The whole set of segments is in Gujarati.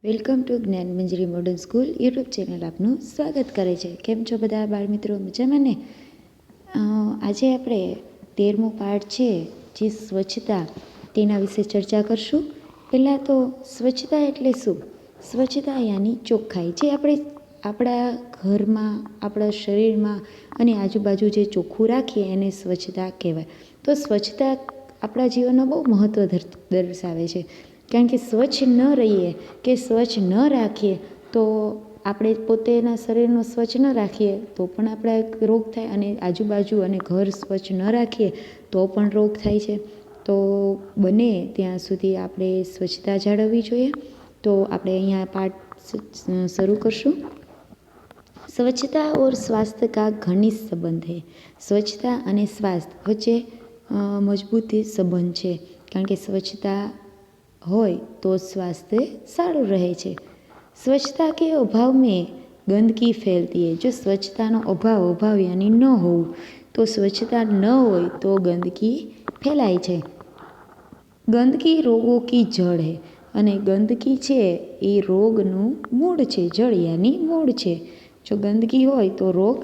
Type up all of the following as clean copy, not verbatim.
વેલકમ ટુ જ્ઞાન મંજરી મોડર્ન સ્કૂલ યુટ્યુબ ચેનલ આપનું સ્વાગત કરે છે। કેમ છો બધા બાળમિત્રો, મજામાં ને? આજે આપણે 13મો પાઠ છે જે સ્વચ્છતા, તેના વિશે ચર્ચા કરશું। પહેલાં તો સ્વચ્છતા એટલે શું? સ્વચ્છતા યાની ચોખ્ખાઈ, જે આપણે આપણા ઘરમાં, આપણા શરીરમાં અને આજુબાજુ જે ચોખ્ખું રાખીએ એને સ્વચ્છતા કહેવાય। તો સ્વચ્છતા આપણા જીવનનો બહુ મહત્ત્વ દર્શાવે છે, કારણ કે સ્વચ્છ ન રહીએ કે સ્વચ્છ ન રાખીએ તો આપણે પોતેના શરીરનો સ્વચ્છ ન રાખીએ તો પણ આપણા રોગ થાય, અને આજુબાજુ અને ઘર સ્વચ્છ ન રાખીએ તો પણ રોગ થાય છે। તો બને ત્યાં સુધી આપણે સ્વચ્છતા જાળવવી જોઈએ। તો આપણે અહીંયા પાઠ શરૂ કરશું। સ્વચ્છતા और स्वास्थ्य का घनिष्ठ संबंध है। સ્વચ્છતા અને સ્વાસ્થ્ય વચ્ચે મજબૂત સંબંધ છે, કારણ કે સ્વચ્છતા હોય તો स्वास्थ्य સારું રહે છે। સ્વચ્છતા કે અભાવ में ગંદકી ફેલતી है। જો સ્વચ્છતાનો અભાવ યાની ન હોવું, તો સ્વચ્છતા ન હોય તો ગંદકી ફેલાય છે। ગંદકી રોગો કી જड़ है। અને ગંદકી છે એ રોગનું મૂળ છે। જળ યાની મૂળ છે। જો ગંદકી હોય તો રોગ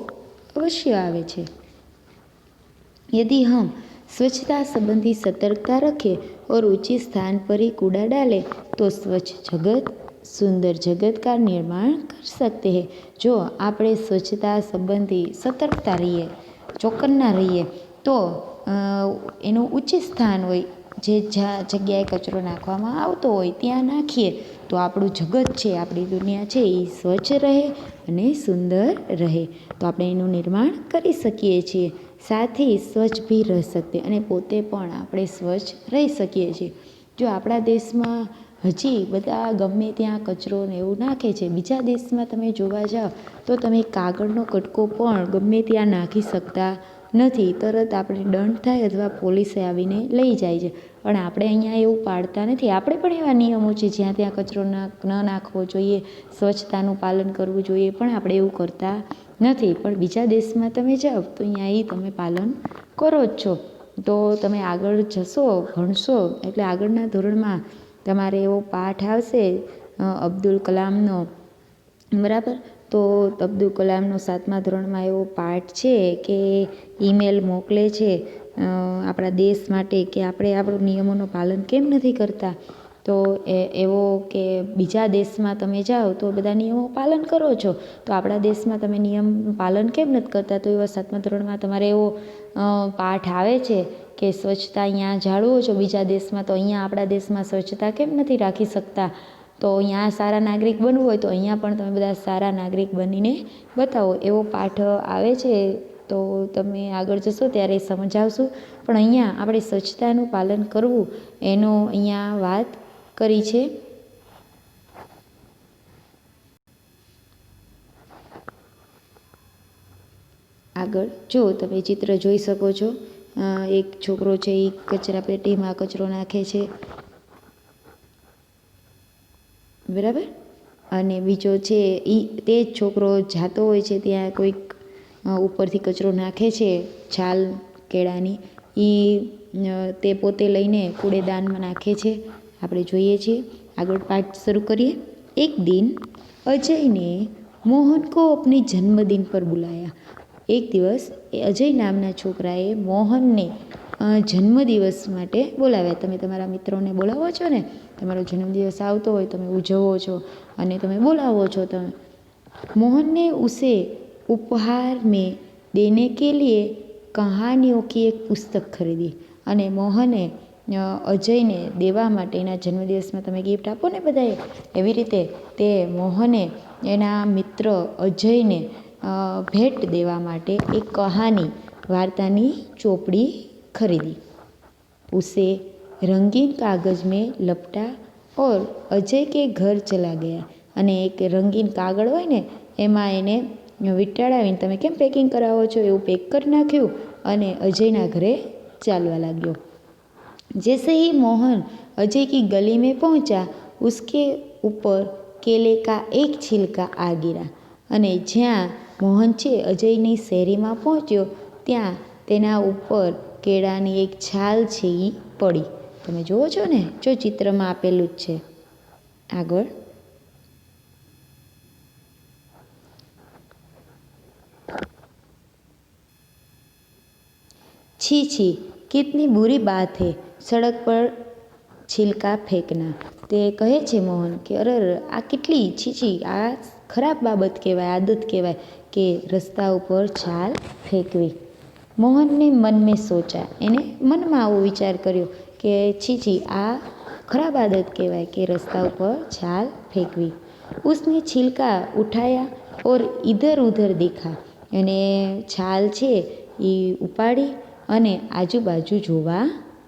અવશ્ય આવે છે। यदि हम स्वच्छता संबंधी सतर्कता रखें और उचित स्थान पर ही कूड़ा डालें तो स्वच्छ जगत सुंदर जगत का निर्माण कर सकते हैं। जो આપણે સ્વચ્છતા સંબંધી સતર્કતા રહીએ, ચોકન્ના રહીએ, તો એનું ઉચિત સ્થાન હોય, જે જગ્યાએ કચરો નાખવામાં આવતો હોય ત્યાં નાખીએ તો આપણું જગત છે, આપણી દુનિયા છે એ સ્વચ્છ રહે અને સુંદર રહે। તો આપણે એનું નિર્માણ કરી શકીએ છીએ, સાથે સ્વચ્છ ભી રહી શકते, અને પોતે પણ આપણે સ્વચ્છ રહી શકીએ છીએ। જો આપણા દેશમાં હજી બધા ગમે ત્યાં કચરો ને એવું નાખે છે, બીજા દેશમાં તમે જોવા જાઓ તો તમે કાગળનો કટકો પણ ગમે ત્યાં નાખી શકતા નથી, તરત આપણે દંડ થાય અથવા પોલીસે આવીને લઈ જાય છે। પણ આપણે અહીંયા એવું પાડતા નથી। આપણે પણ એવા નિયમો છે, જ્યાં ત્યાં કચરો ન નાખવો જોઈએ, સ્વચ્છતાનું પાલન કરવું જોઈએ, પણ આપણે એવું કરતા નથી। પણ બીજા દેશમાં તમે જાઓ તો અહીંયા એ તમે પાલન કરો જ છો। તો તમે આગળ જશો, ભણશો, એટલે આગળના ધોરણમાં તમારે એવો પાઠ આવશે અબ્દુલ કલામનો, બરાબર? તો અબ્દુલ કલામનો 7મા ધોરણમાં એવો પાઠ છે કે ઈમેલ મોકલે છે આપણા દેશ માટે કે આપણે આપણું નિયમોનું પાલન કેમ નથી કરતા। તો એવો કે બીજા દેશમાં તમે જાઓ તો બધા નિયમો પાલન કરો છો, તો આપણા દેશમાં તમે નિયમ પાલન કેમ નથી કરતા। તો એવા 7મા ધોરણમાં તમારે એવો પાઠ આવે છે કે સ્વચ્છતા અહીંયા જાળવો છો બીજા દેશમાં, તો અહીંયા આપણા દેશમાં સ્વચ્છતા કેમ નથી રાખી શકતા। તો અહીંયા સારા નાગરિક બનવું હોય તો અહીંયા પણ તમે બધા સારા નાગરિક બનીને બતાવો, એવો પાઠ આવે છે। તો તમે આગળ જશો ત્યારે સમજાવશું, પણ અહીંયા આપણે સ્વચ્છતાનું પાલન કરવું એનો અહીંયા વાત કરી છે। આગળ જો તમે ચિત્ર જોઈ શકો છો, એક છોકરો છે એ કચરા પેટીમાં કચરો નાખે છે, બરાબર? અને બીજો છે તે જ છોકરો જાતો હોય છે ત્યાં કોઈક ઉપરથી કચરો નાખે છે, છાલ કેળાની, એ તે પોતે લઈને કૂડેદાનમાં નાખે છે, આપણે જોઈએ છીએ। આગળ પાઠ શરૂ કરીએ। એક દિન અજય ને મોહન को अपने जन्मदिन पर बुलाया। એક દિવસ એ અજય નામના છોકરાએ મોહનને જન્મદિવસ માટે બોલાવ્યા। તમે તમારા મિત્રોને બોલાવો છો ને, તમારો જન્મદિવસ આવતો હોય, તમે ઉજવો છો અને તમે બોલાવો છો। તમે મોહનને ઉસે ઉપહાર में देने के लिए कहानियों की एक पुस्तक खरीदी। અને મોહને અજયને દેવા માટે, એના જન્મદિવસમાં તમે ગિફ્ટ આપો ને બધાએ, એવી રીતે તે મોહને એના મિત્ર અજયને ભેટ દેવા માટે એક કહાની, વાર્તાની ચોપડી ખરીદી। ઉસે રંગીન કાગજ में लपटा और अजय के घर चला गया। અને એક રંગીન કાગળ હોય ને એમાં એને વીંટાળાવીને, તમે કેમ પેકિંગ કરાવો છો એવું પેક કરી નાખ્યું અને અજયના ઘરે ચાલવા લાગ્યો। जैसे ही मोहन अजय की गली में पहुंचा उसके ऊपर केले का एक छिलका आ गिरा। અને જ્યાં મોહન છે અજયની શેરીમાં પહોંચ્યો ત્યાં તેના ઉપર કેળાની એક છાલ છે એ પડી। તમે જુઓ છો ને, જો ચિત્રમાં આપેલું જ છે। આગળ छी छी कितनी बुरी बात है सड़क पर छिलકા ફેંકના। તે કહે છે મોહન કે અરે આ કેટલી છીછી, આ ખરાબ બાબત કહેવાય, આદત કહેવાય કે રસ્તા ઉપર છાલ ફેંકવી। મોહનને મન મેં સોચા, એને મનમાં આવો વિચાર કર્યો કે છીછી આ खराब आदत कहवाय कि रास्ता ऊपर छाल फेंकवी। उसने छिलका उठाया और इधर उधर देखा। अने छाल छे ये उपाड़ी अने आजूबाजू जोवा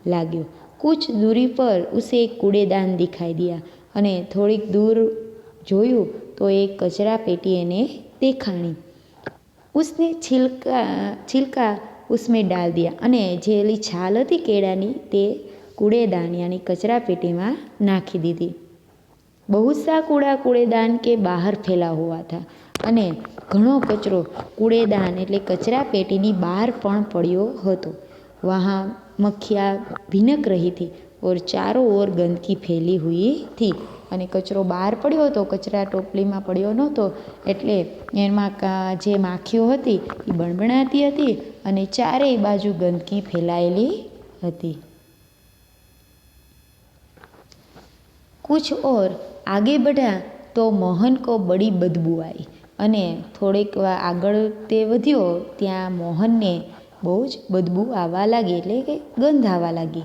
लाग्यो। कुछ दूरी पर उसे एक कूड़ेदान दिखाई दिया अने थोड़ीक दूर जोयु तो एक कचरा पेटी एने देखाणी। उसने छिलका उसमें डाल दिया अने जेली छाल हती केळानी ते कूड़ेदान यानी कचरा पेटी में नाखी दीधी। बहुत सा कूड़ा कूड़ेदान के बाहर फैला हुआ था अने घणो कचरो कूड़ेदान एटले कचरा पेटीनी बहार पण पड्यो हतो। वहाँ मक्खियाँ भिनक रही थी और चारों ओर गंदगी फैली हुई थी। अने कचरो बहार पड्यो हतो, कचरा टोपली में पड्यो नहोतो एटले एमां जे माखीओ हती ए बणबणाती हती अने चारेय बाजू गंदगी फैलायेली हती। कुछ और आगे बढ़ा तो मोहन को बड़ी बदबू आई अने थोड़ीक आगळ ते वध्यो त्यां मोहन ने बहुत ज बदबू आवा लगी एटले के गंध आवा लगी।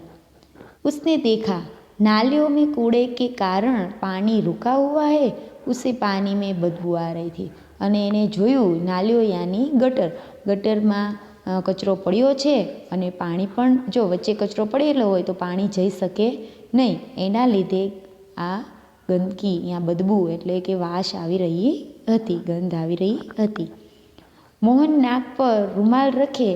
उसने देखा नालियों में कूड़े के कारण पानी रुका हुआ है, उसे पानी में बदबू आ रही थी। अने एने जोयुं नालियों यानी गटर, गटर में कचरो पड्यो छे अने पाणी पण जो वच्चे कचरो पड़ेलो होय तो पाणी जई शके नहीं, एना लीधे आ गंदगी या बदबू एटले के वास आवी रही हती, गंध आवी रही हती। मोहन नाक पर रूमाल रखे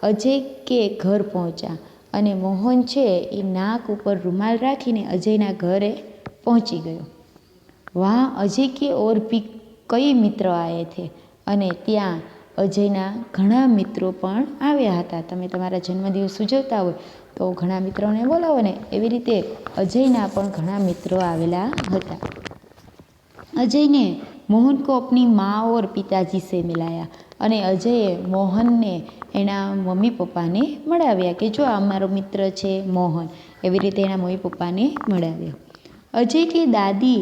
अजय के घर पहोंचा अने मोहन छे ए नाक ऊपर रूमाल राखीने अजयना घरे पहोंची गयो। वहाँ अजय के और भी कई मित्र आए थे अने त्यां अजयना घणा मित्रों पण आव्या हता। तमे तमारा जन्मदिवस उजवता होय तो घणा मित्रोने बोलावो ने, एवी रीते अजयना पण घणा मित्रों आवेला हता। अजय ने मोहन को अपनी माँ और पिताजी से मिलाया अने अजय मोहन ने एना मम्मी पप्पा ने मळाव्या कि जो अमारो मित्र छे मोहन, एवी रीते एना मम्मी पप्पा ने मळाव्या। अजय की दादी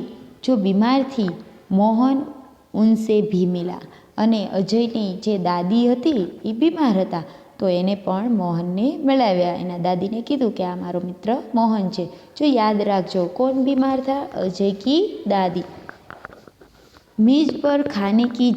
जो बीमार थी मोहन उनसे भी मिला अने अजयनी जे दादी हती ए बीमार हता तो एने पण मोहन ने मळाव्या। एना दादी ने कीधुं कि आ मारो मित्र मोहन छे, जो याद राखजो। कौन बीमार था? अजय की दादी। मेज पर खाने की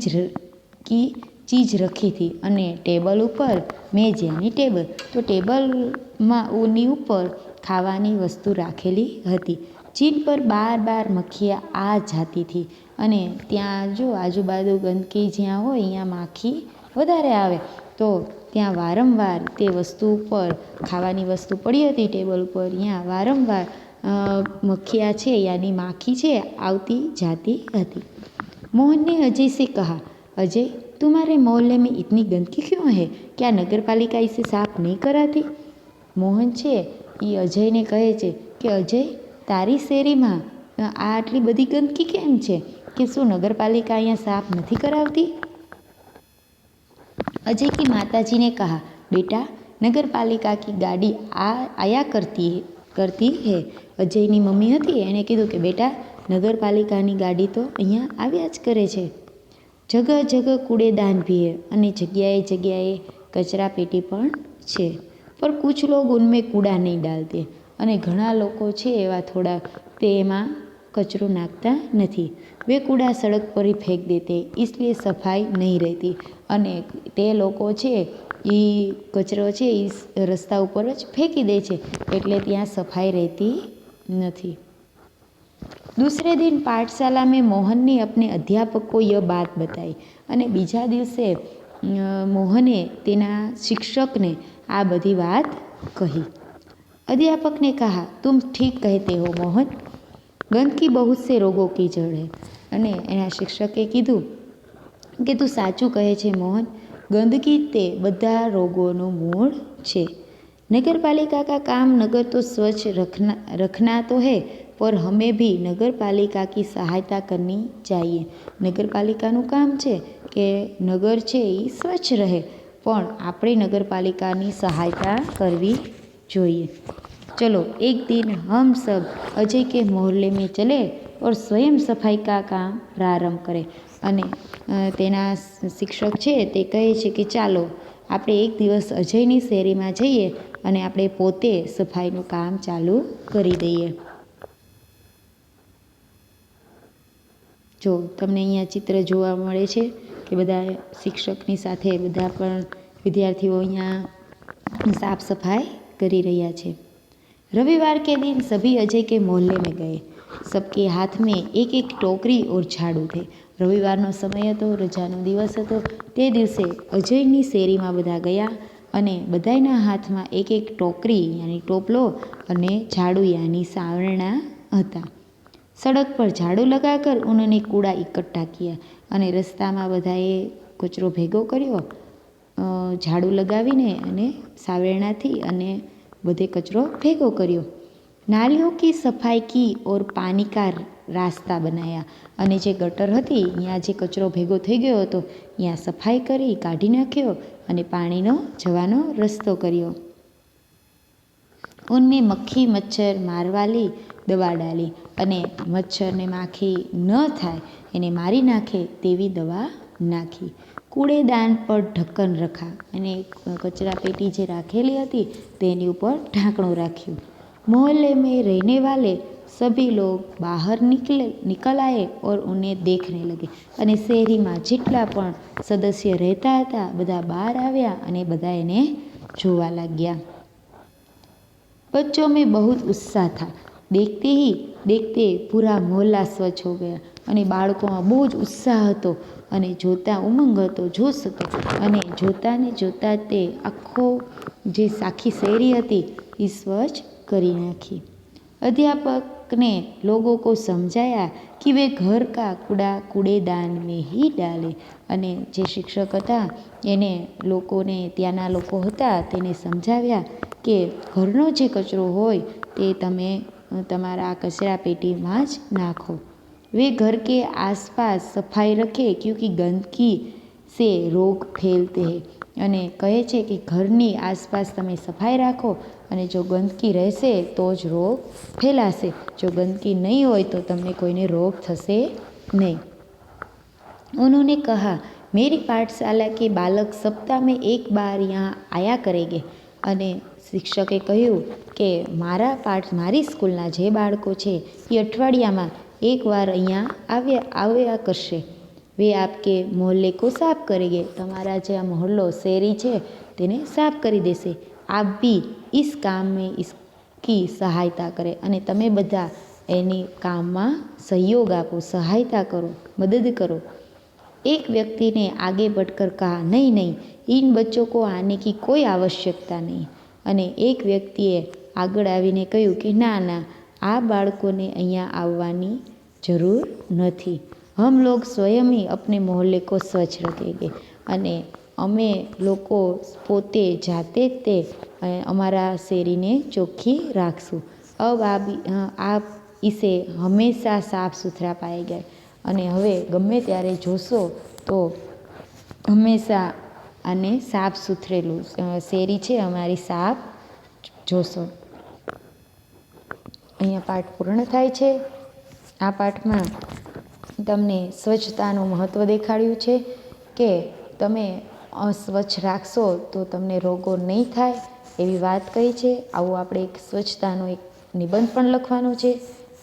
चीज़ रखी थी अने टेबल ऊपर, मेज यानी टेबल, तो टेबल में ऊपर खावानी वस्तु राखेली हती जिन पर बार बार मक्खियाँ आ जाती थी अने त्यां जो आजूबाजू गंदगी ज्यां होय त्यां माखी वधारे आवे तो त्यां वारंवार ते वस्तु पर खावानी वस्तु पड़ी हती टेबल पर, त्यां वारंवार मक्खियाँ छे यानी माखी छे आवती जाती हती। मोहन ने अजय से कहा, अजय तुम्हारे मोहल्ले में इतनी गंदगी क्यों है? क्या नगर पालिका इसे साफ नहीं कराती? मोहन छे ये अजय ने कहे छे कि अजय तारी शेरी में आटली बधी गंदगी केम छे कि शू नगरपालिका अहींया साफ नहीं करावती? अजय की माताजी ने कहा, बेटा नगर पालिका की गाड़ी आया करती है। अजयनी मम्मी हती एणे कीधुं कि बेटा नगरपालिकानी गाड़ी तो अहींया आव्या ज करे छे। जगह जगह कूड़ेदान भी है अने जग्याए जग्याए कचरा पेटी पण छे, पर कुछ लोग उनमें कूड़ा नहीं डालते अने घणा लोको छे एवा थोड़ा तेमां कचरो नाखता नहीं। वे कूड़ा सड़क पर ही फेंक देते, इसलिए सफाई नहीं रहती अने ते लोको छे ई कचरो छे इस रस्ता ऊपर ज फेंकी दे छे एटले त्यां सफाई रहती नहीं। दूसरे दिन पाठशाला में मोहन ने अपने अध्यापक को यह बात बताई अने बीजा दिवसे मोहने तेना शिक्षक ने आ बधी बात कही। अध्यापक ने कहा, तुम ठीक कहते हो मोहन, गंदगी बहुत से रोगों की जड़ है। अने एना शिक्षके कीधुं कि तू साचुं कहे छे मोहन, गंदगी ते बधा रोगोनुं मूळ छे। नगरपालिका का काम नगर तो स्वच्छ रखना तो है, पर हमें भी नगर पालिका की सहायता करनी चाहिए। नगर पालिकानुं काम छे कि नगर छे ई स्वच्छ रहे પણ આપણે નગરપાલિકાની સહાયતા કરવી જોઈએ। चलो एक दिन हम सब अजय के मोहल्ले में चले और स्वयं सफाई का काम प्रारंभ करें। અને તેના શિક્ષક છે તે કહે છે કે ચાલો આપણે એક દિવસ અજયની શેરીમાં જઈએ અને આપણે પોતે સફાઈનું કામ ચાલુ કરી દઈએ। જો તમને અહીંયા ચિત્ર જોવા મળે છે કે બધા શિક્ષકની સાથે બધા પણ વિદ્યાર્થીઓ અહીંયા સાફ સફાઈ કરી રહ્યા છે। रविवार के दिन सभी अजय के मोहल्ले में गए। सबके हाथ में एक एक टोकरी और झाड़ू थे। रविवारનો સમય હતો, રજાનો દિવસ હતો। તે દિવસે અજયની શેરીમાં બધા ગયા અને બધાના હાથમાં એક એક ટોકરી યાની ટોપલો અને झाड़ू यानी सावरना હતા। सड़क पर झाड़ू लगाकर उन्होंने कूड़ा इकट्ठा किया અને રસ્તામાં બધાએ કચરો ભેગો કર્યો झाड़ू लगावीने અને સાવરણાથી અને બધે कचरो भेगो करियो। नालियों की सफाई की और पानी का रास्ता बनाया અને જે ગટર હતી ત્યાં જે કચરો ભેગો થઈ ગયો હતો ત્યાં સફાઈ કરી કાઢી નાખ્યો અને પાણીનો જવાનો રસ્તો કર્યો। उनमें मक्खी मच्छर मारवाली दवा डाली અને મચ્છરને માખી ન થાય એને મારી નાખે તેવી દવા નાખી। कूड़ेदान पर ढक्कन रखा અને કચરા પેટી જે રાખેલી હતી તેની ઉપર ઢાંકણું રાખ્યું। मोहल्ले में रहने वाले सभी लोग बाहर निकल आए और उन्हें देखने लगे અને શેરીમાં જેટલા પણ સદસ્ય રહેતા હતા બધા બહાર આવ્યા અને બધા એને જોવા લાગ્યા। बच्चों में बहुत उत्साह था। देखते ही देखते पूरा मोहल्ला स्वच्छ हो गया અને બાળકોમાં બહુ જ ઉત્સાહ હતો અને જોતા ઉમંગ હતો, જોશ હતો અને જોતાને જોતા તે આખો જે આખી શેરી હતી એ સ્વચ્છ કરી નાખી। अध्यापक ने लोगों को समझाया कि वे घर का कूड़ा कूड़ेदान में ही डाले અને જે શિક્ષક હતા એને લોકોને ત્યાંના લોકો હતા તેને સમજાવ્યા કે ઘરનો જે કચરો હોય તે તમે તમારા કચરા પેટીમાં જ નાખો। वे घर के आसपास सफाई रखें क्योंकि गंदगी से रोग फैलते हैं અને કહે છે કે ઘરની આસપાસ તમે સફાઈ રાખો અને જો ગંદકી રહેશે તો જ રોગ ફેલાશે, જો ગંદકી નહીં હોય તો તમને કોઈને રોગ થશે નહીં। उन्होंने कहा मेरी पाठशाला के बालक सप्ताह में एक बार यहाँ आया करेंगे અને શિક્ષકે કહ્યું કે મારી સ્કૂલના જે બાળકો છે એ અઠવાડિયામાં એકવાર અહીંયા આવ્યા કરશે। वे आपके मोहल्ले को साफ करेंगे તમારા જે આ મોહલ્લો શેરી છે તેને સાફ કરી દેશે। आप भी इस काम में इसकी सहायता करें અને તમે બધા એની કામમાં સહयोग આપો, સહાયતા કરો, મદદ કરો। एक व्यक्ति ने आगे बढ़कर कहा नहीं नहीं इन बच्चों को आने की कोई आवश्यकता नहीं અને એક વ્યક્તિએ આગળ આવીને કહ્યું કે ના ના આ બાળકોને અહીંયા આવવાની જરૂર નથી। हम लोग स्वयं ही अपने मोहल्ले को स्वच्छ रखेंगे અને અમે લોકો પોતે જાતે જ તે અમારા શેરીને ચોખ્ખી રાખશું। अब आप इसे हमेशा साफ सुथरा पाएगा અને હવે ગમે ત્યારે જોશો તો હંમેશા આને સાફ સુથરેલું શેરી છે અમારી સાફ જોશો। અહીંયા પાઠ પૂર્ણ થાય છે। આ પાઠમાં તમને સ્વચ્છતાનું મહત્ત્વ દેખાડ્યું છે કે તમે સ્વચ્છ રાખશો તો તમને રોગો નહીં થાય એવી વાત કહી છે। આવું આપણે એક સ્વચ્છતાનો એક નિબંધ પણ લખવાનો છે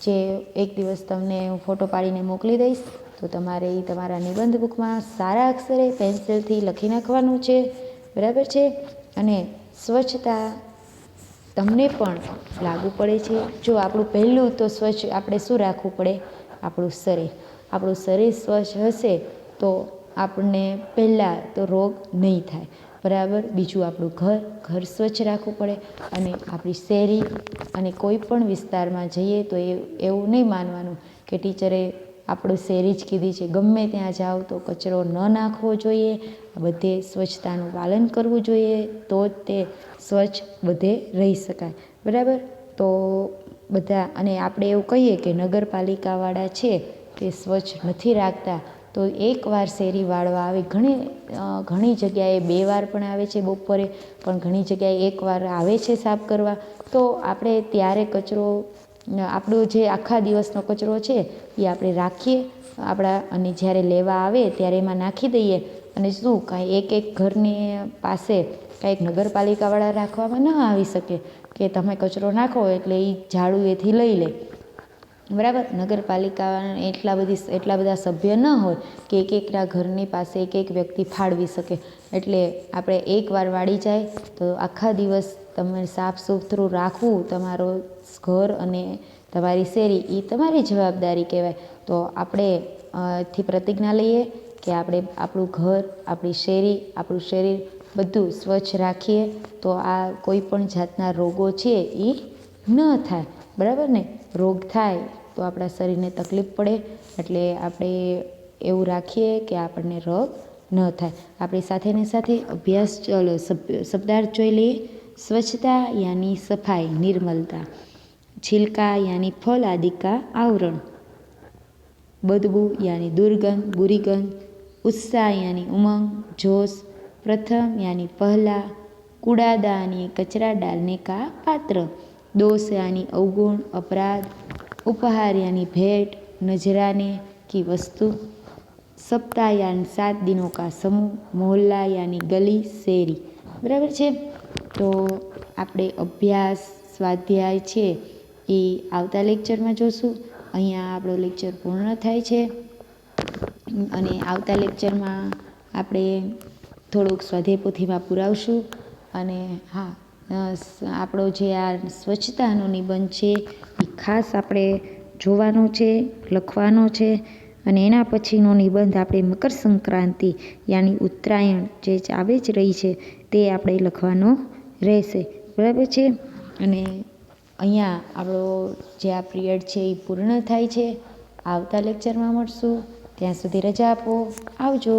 જે એક દિવસ તમને હું ફોટો પાડીને મોકલી દઈશ તો તમારે એ તમારા નિબંધ બુકમાં સારા અક્ષરે પેન્સિલથી લખી નાખવાનું છે, બરાબર છે। અને સ્વચ્છતા તમને પણ લાગુ પડે છે। જો આપણું પહેલું તો સ્વચ્છ આપણે શું રાખવું પડે, આપણું શરીર સ્વચ્છ હશે તો આપણને પહેલાં તો રોગ નહીં થાય, બરાબર। બીજું આપણું ઘર સ્વચ્છ રાખવું પડે અને આપણી શેરી અને કોઈ પણ વિસ્તારમાં જઈએ તો એવું નહીં માનવાનું કે ટીચરે આપણું શેરી જ કીધી છે, ગમે ત્યાં જાઓ તો કચરો ન નાખવો જોઈએ, બધે સ્વચ્છતાનું પાલન કરવું જોઈએ તો જ તે સ્વચ્છ બધે રહી શકાય, બરાબર। તો બધા અને આપણે એવું કહીએ કે નગરપાલિકાવાળા છે તે સ્વચ્છ નથી રાખતા તો એકવાર શેરી વાળવા આવે. ઘણી જગ્યાએ 2 વાર પણ આવે છે બપોરે, પણ ઘણી જગ્યાએ એકવાર આવે છે સાફ કરવા. તો આપણે ત્યારે કચરો, આપણો જે આખા દિવસનો કચરો છે એ આપણે રાખીએ અને જ્યારે લેવા આવે ત્યારે એમાં નાખી દઈએ. અને શું કાંઈ એક ઘરની પાસે કાંઈક નગરપાલિકાવાળા રાખવામાં ન આવી શકે કે તમે કચરો નાખો એટલે એ ઝાડુ એથી લઈ લે, બરાબર. નગરપાલિકા એટલા બધા સભ્ય ન હોય કે એકના ઘરની પાસે એક વ્યક્તિ ફાળવી શકે. એટલે આપણે એકવાર વાળી જાય તો આખા દિવસ તમે સાફ સુથરું રાખવું, તમારો ઘર અને તમારી શેરી, એ તમારી જવાબદારી કહેવાય. તો આપણે થી પ્રતિજ્ઞા લઈએ કે આપણે આપણું ઘર, આપણી શેરી, આપણું શરીર બધું સ્વચ્છ રાખીએ. તો આ કોઈ પણ જાતના રોગો છે એ ન થાય, બરાબર ને. રોગ થાય તો આપણા શરીરને તકલીફ પડે. એટલે આપણે એવું રાખીએ કે આપણને રોગ ન થાય. આપણી સાથે અભ્યાસ શબ્દાર્થ જોઈ લઈએ. સ્વચ્છતા યાની સફાઈ, निर्मलता. छिलका यानी फल आदि का आवरण. बदबू यानी दुर्गंध, बुरी गंध. उत्साह यानी उमंग, जोश. प्रथम यानी पहला. कूड़ादान यानी कचरा डालने का पात्र. दोष यानी अवगुण, अपराध. उपहार यानी भेंट, नजराने की वस्तु. सप्ताह यानी 7 दिनों का समूह. मोहल्ला यानी गली, શેરી. બરાબર છે. તો આપણે અભ્યાસ, સ્વાધ્યાય છે એ આવતા લેક્ચરમાં જોશું. અહીંયા આપણો લેક્ચર પૂર્ણ થાય છે અને આવતા લેક્ચરમાં આપણે થોડુંક સ્વાધ્યાય પોથીમાં પુરાવશું. અને હા, આપણો જે આ સ્વચ્છતાનો નિબંધ છે એ ખાસ આપણે જોવાનો છે, લખવાનો છે. અને એના પછીનો નિબંધ આપણે મકર સંક્રાંતિ યાની ઉત્તરાયણ જે આવે જ રહી છે તે આપણે લખવાનો રહેશે, બરાબર છે. અને અહીંયા આપણો જે આ પિરિયડ છે એ પૂર્ણ થાય છે. આવતા લેક્ચરમાં મળશું. ત્યાં સુધી રજા આપો. આવજો.